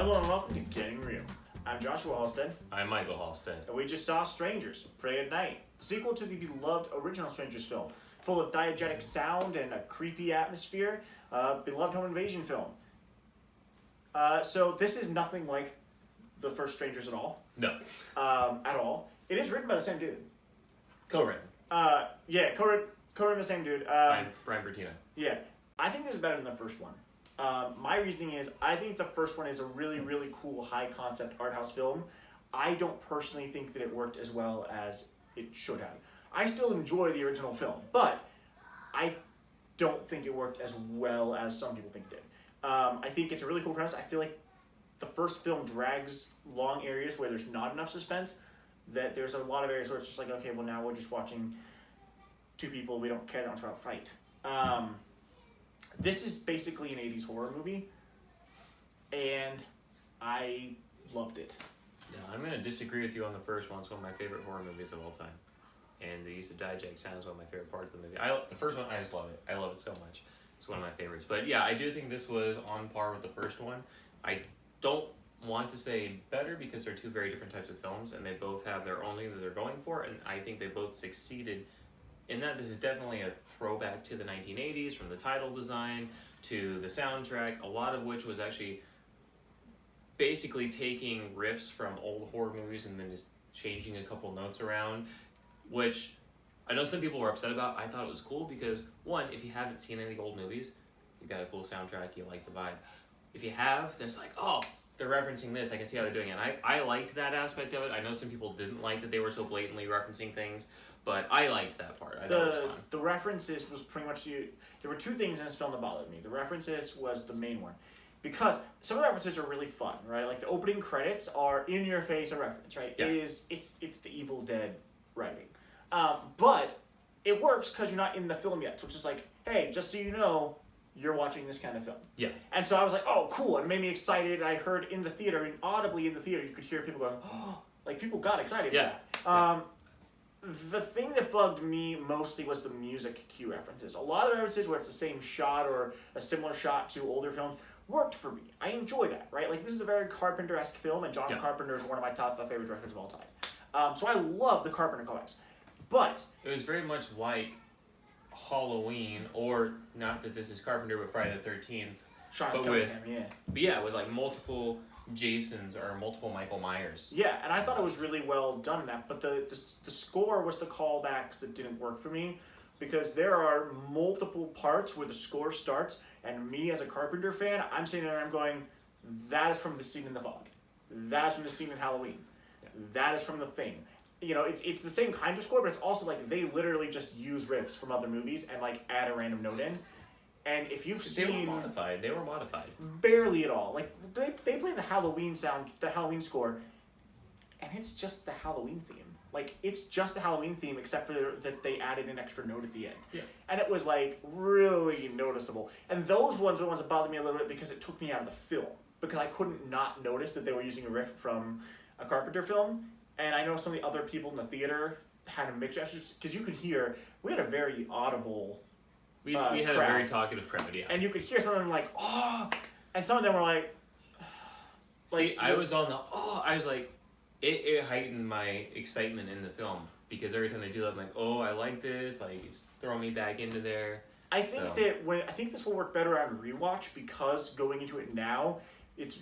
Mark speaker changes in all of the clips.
Speaker 1: Hello and welcome to Getting Real. I'm Joshua Halstead.
Speaker 2: I'm Michael Halstead.
Speaker 1: And we just saw Strangers, Pray at Night, the sequel to the beloved original Strangers film, full of diegetic sound and a creepy atmosphere, beloved home invasion film. So this is nothing like the first Strangers at all.
Speaker 2: No.
Speaker 1: At all. It is written by the same dude.
Speaker 2: Co-written.
Speaker 1: Co-written by the same dude.
Speaker 2: Brian Bertino.
Speaker 1: Yeah. I think this is better than the first one. My reasoning is, I think the first one is a really, really cool, high-concept art house film. I don't personally think that it worked as well as it should have. I still enjoy the original film, but I don't think it worked as well as some people think it did. I think it's a really cool premise. I feel like the first film drags long areas where there's not enough suspense, that there's a lot of areas where it's just like, okay, well now we're just watching two people, we don't care that much about a fight. This is basically an 80s horror movie, and I loved it.
Speaker 2: Yeah, I'm going to disagree with you on the first one. It's one of my favorite horror movies of all time. And the use of diegetic sound is one of my favorite parts of the movie. The first one, I just love it. I love it so much. It's one of my favorites. But yeah, I do think this was on par with the first one. I don't want to say better because they're two very different types of films, and they both have their own thing that they're going for, and I think they both succeeded in that. This is definitely a throwback to the 1980s, from the title design to the soundtrack, a lot of which was actually basically taking riffs from old horror movies and then just changing a couple notes around, which I know some people were upset about. I thought it was cool because, one, if you haven't seen any of the old movies, you got a cool soundtrack, you like the vibe. If you have, then it's like, oh, they're referencing this, I can see how they're doing it. And I liked that aspect of it. I know some people didn't like that they were so blatantly referencing things, but I liked that part. I thought it was fun.
Speaker 1: The references was pretty much there were two things in this film that bothered me. The references was the main one, because some of the references are really fun, right? Like the opening credits are in your face a reference, right?
Speaker 2: Yeah.
Speaker 1: It's the Evil Dead writing, but it works because you're not in the film yet. So it's just like, hey, just so you know, you're watching this kind of film.
Speaker 2: Yeah.
Speaker 1: And so I was like, oh, cool. It made me excited. I heard in the theater, and audibly in the theater, you could hear people going, oh, like people got excited.
Speaker 2: Yeah.
Speaker 1: For that. The thing that bugged me mostly was the music cue references. A lot of the references where it's the same shot or a similar shot to older films worked for me. I enjoy that, right? Like, this is a very Carpenter-esque film, and John Carpenter is one of my top 5 favorite directors of all time. So I love the Carpenter callbacks. But
Speaker 2: it was very much like Halloween, or not that this is Carpenter, but Friday the 13th. But yeah, with like multiple Jasons or multiple Michael Myers.
Speaker 1: Yeah, and I thought it was really well done in that. But the score was the callbacks that didn't work for me, because there are multiple parts where the score starts, and me as a Carpenter fan, I'm sitting there and I'm going, that is from the scene in The Fog. That is from the scene in Halloween. Yeah. That is from The Thing. You know, it's the same kind of score, but it's also like they literally just use riffs from other movies and like add a random note in. And if you've seen...
Speaker 2: They were modified.
Speaker 1: Barely at all. Like, they play the Halloween score, and it's just the Halloween theme. Like, it's just the Halloween theme, except for that they added an extra note at the end.
Speaker 2: Yeah.
Speaker 1: And it was, like, really noticeable. And those ones are the ones that bothered me a little bit because it took me out of the film. Because I couldn't not notice that they were using a riff from a Carpenter film. And I know some of the other people in the theater had a mixed reaction, because you could hear, we had a very audible...
Speaker 2: We had crowd. A very talkative crowd, yeah.
Speaker 1: And you could hear some of them like, oh, and some of them were like,
Speaker 2: See, I was on the, I was like, it heightened my excitement in the film, because every time they do that, I'm like, oh, I like this, like, it's throwing me back into there.
Speaker 1: I think I think this will work better on rewatch, because going into it now, it's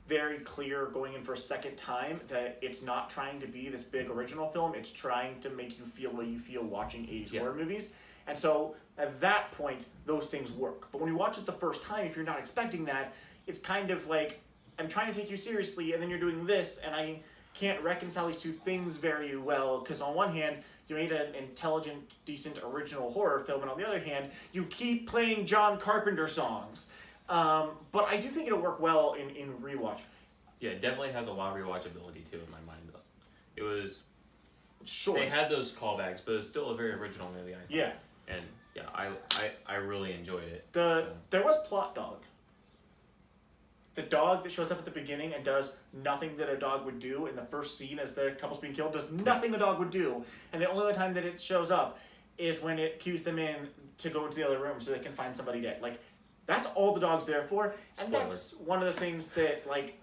Speaker 1: very clear going in for a second time that it's not trying to be this big original film, it's trying to make you feel what you feel watching 80s horror movies. And so, at that point, those things work. But when you watch it the first time, if you're not expecting that, it's kind of like, I'm trying to take you seriously, and then you're doing this, and I can't reconcile these two things very well, because on one hand, you made an intelligent, decent, original horror film, and on the other hand, you keep playing John Carpenter songs. But I do think it'll work well in rewatch.
Speaker 2: Yeah, it definitely has a lot of rewatchability, too, in my mind, though. It was...
Speaker 1: Short.
Speaker 2: They had those callbacks, but it was still a very original movie, I thought.
Speaker 1: Yeah.
Speaker 2: And yeah, I really enjoyed it.
Speaker 1: There was Plot Dog. The dog that shows up at the beginning and does nothing that a dog would do in the first scene as the couple's being killed, does nothing a dog would do. And the only time that it shows up is when it cues them in to go into the other room so they can find somebody dead. Like, That's all the dog's there for, and
Speaker 2: Spoiler.
Speaker 1: that's one of the things that like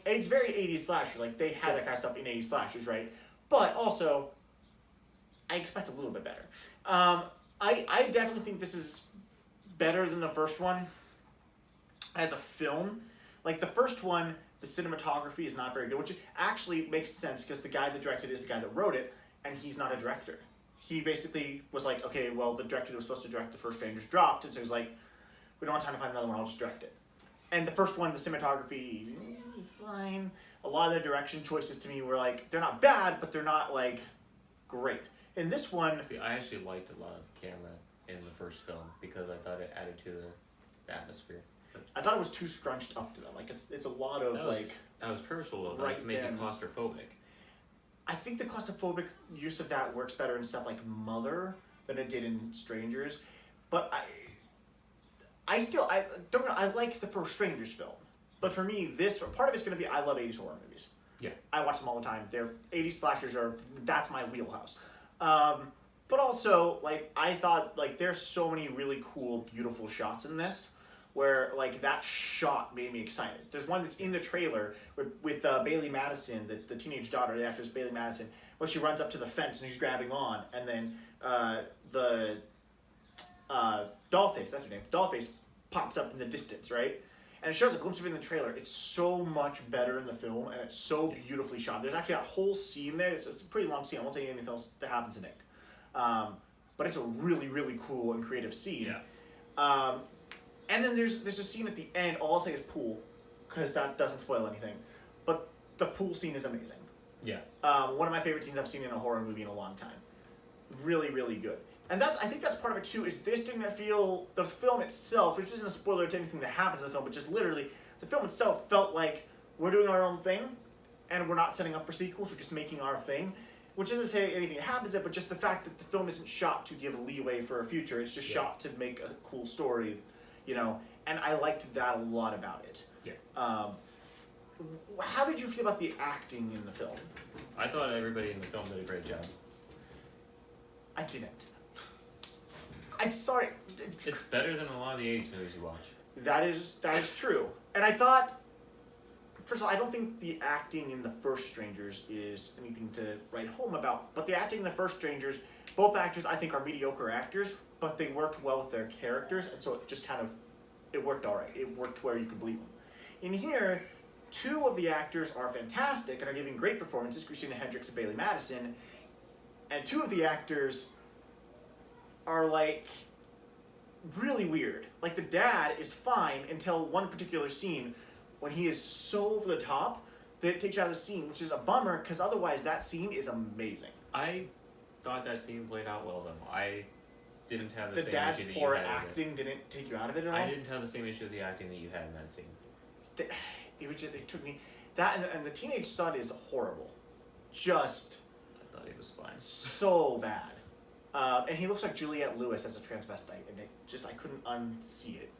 Speaker 1: it's very 80s slasher. Like they had that kind of stuff in 80s slashers, right? But also, I expect a little bit better. I definitely think this is better than the first one as a film. Like the first one, the cinematography is not very good, which actually makes sense because the guy that directed it is the guy that wrote it, and he's not a director. He basically was like, okay, well, the director that was supposed to direct the first Strangers dropped, and so he's like, we don't have time to find another one, I'll just direct it. And the first one, the cinematography, fine. A lot of the direction choices to me were like, they're not bad, but they're not like great. In this one,
Speaker 2: See, I actually liked a lot of the camera in the first film because I thought it added to the atmosphere.
Speaker 1: I thought it was too scrunched up to them. Like it's a lot of
Speaker 2: That was purposeful though. That was to make it claustrophobic.
Speaker 1: I think the claustrophobic use of that works better in stuff like Mother than it did in Strangers, but I don't know. I like the first Strangers film, but for me, this part of it's going to be I love 80s horror movies.
Speaker 2: Yeah,
Speaker 1: I watch them all the time. They're 80s slashers that's my wheelhouse. But also like I thought like there's so many really cool, beautiful shots in this. Where like that shot made me excited. There's one that's in the trailer with Bailey Madison, the teenage daughter, the actress Bailey Madison, where she runs up to the fence and she's grabbing on, and then the Dollface, that's her name, Dollface pops up in the distance, right? And it shows a glimpse of it in the trailer. It's so much better in the film, and it's so beautifully shot. There's actually a whole scene there. It's a pretty long scene. I won't tell you anything else that happens in it. But it's a really, really cool and creative scene.
Speaker 2: Yeah.
Speaker 1: And then there's a scene at the end, all I'll say is pool, because that doesn't spoil anything. But the pool scene is amazing.
Speaker 2: Yeah.
Speaker 1: One of my favorite scenes I've seen in a horror movie in a long time. Really, really good. And I think that's part of it too, is this didn't feel, the film itself, which isn't a spoiler to anything that happens in the film, but just literally, the film itself felt like we're doing our own thing, and we're not setting up for sequels, we're just making our thing. Which isn't to say anything that happens in it, but just the fact that the film isn't shot to give leeway for a future, it's just shot to make a cool story. You know, and I liked that a lot about it.
Speaker 2: Yeah.
Speaker 1: How did you feel about the acting in the film?
Speaker 2: I thought everybody in the film did a great job.
Speaker 1: I didn't. I'm sorry.
Speaker 2: It's better than a lot of the 80s movies you watch.
Speaker 1: That is true. And I thought, first of all, I don't think the acting in the first Strangers is anything to write home about. But the acting in the first Strangers, both actors I think are mediocre actors, but they worked well with their characters, and so it just kind of, it worked all right. It worked where you could believe them. In here, two of the actors are fantastic and are giving great performances, Christina Hendricks and Bailey Madison, and two of the actors are like really weird. Like the dad is fine until one particular scene when he is so over the top that it takes you out of the scene, which is a bummer because otherwise that scene is amazing.
Speaker 2: I thought that scene played out well though. I didn't have the same
Speaker 1: dad's
Speaker 2: issue that you
Speaker 1: poor
Speaker 2: had.
Speaker 1: acting didn't take you out of it at all.
Speaker 2: I didn't have the same issue with the acting that you had in that scene.
Speaker 1: It took me that and the teenage son is horrible, just
Speaker 2: I thought he was fine.
Speaker 1: so bad, and he looks like Juliette Lewis as a transvestite, and I couldn't unsee it.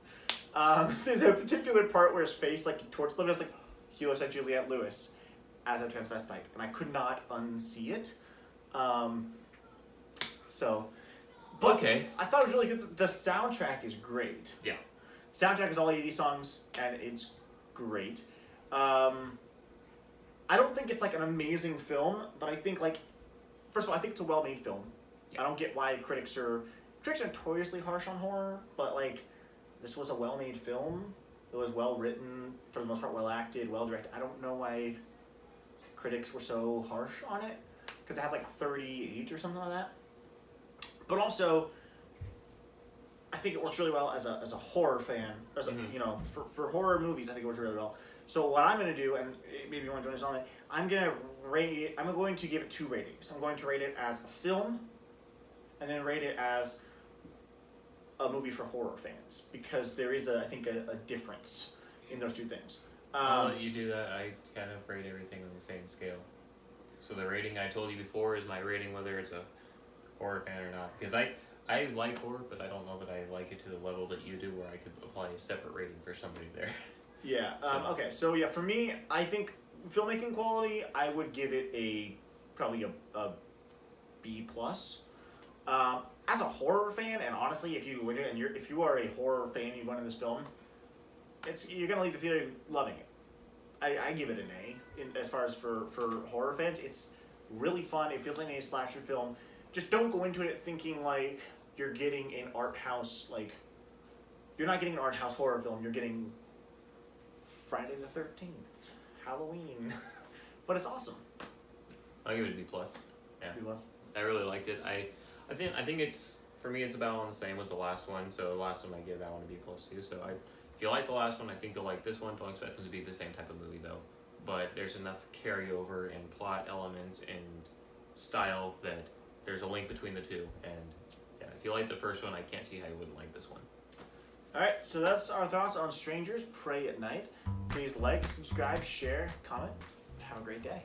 Speaker 1: There's a particular part where his face like towards the left, like he looks like Juliette Lewis as a transvestite, and I could not unsee it. But
Speaker 2: okay.
Speaker 1: I thought it was really good. The soundtrack is great.
Speaker 2: Yeah.
Speaker 1: Soundtrack is all 80 songs, and it's great. I don't think it's like an amazing film, but I think like, first of all, I think it's a well-made film. Yeah. I don't get why critics are notoriously harsh on horror, but like, this was a well-made film. It was well written, for the most part, well acted, well directed. I don't know why critics were so harsh on it, because it has like 38 or something like that. But also, I think it works really well as a horror fan, as a, you know, for horror movies. I think it works really well. So what I'm gonna do, and maybe you want to join us on it, I'm going to give it 2 ratings. I'm going to rate it as a film, and then rate it as a movie for horror fans, because there is I think a difference in those two things.
Speaker 2: I'll let you do that. I kind of rate everything on the same scale. So the rating I told you before is my rating, whether it's a horror fan or not, because I like horror, but I don't know that I like it to the level that you do, where I could apply a separate rating for somebody there.
Speaker 1: Yeah. Okay. So yeah, for me, I think filmmaking quality, I would give it probably a B plus. As a horror fan, and honestly, if you win it, and if you are a horror fan, you go into this film, you're gonna leave the theater loving it. I give it an A as far as for horror fans. It's really fun. It feels like a slasher film. Just don't go into it thinking like you're getting an art house, like you're not getting an art house horror film. You're getting Friday the 13th, Halloween, but it's awesome.
Speaker 2: I'll give it a B plus. Yeah,
Speaker 1: You love-
Speaker 2: I really liked it. I think it's, for me, it's about on the same with the last one. So the last one I give that one a B plus too. So if you like the last one, I think you'll like this one. Don't expect them to be the same type of movie though. But there's enough carryover and plot elements and style that there's a link between the two. And yeah, if you like the first one, I can't see how you wouldn't like this one.
Speaker 1: Alright, so that's our thoughts on Strangers Pray at Night. Please like, subscribe, share, comment, and have a great day.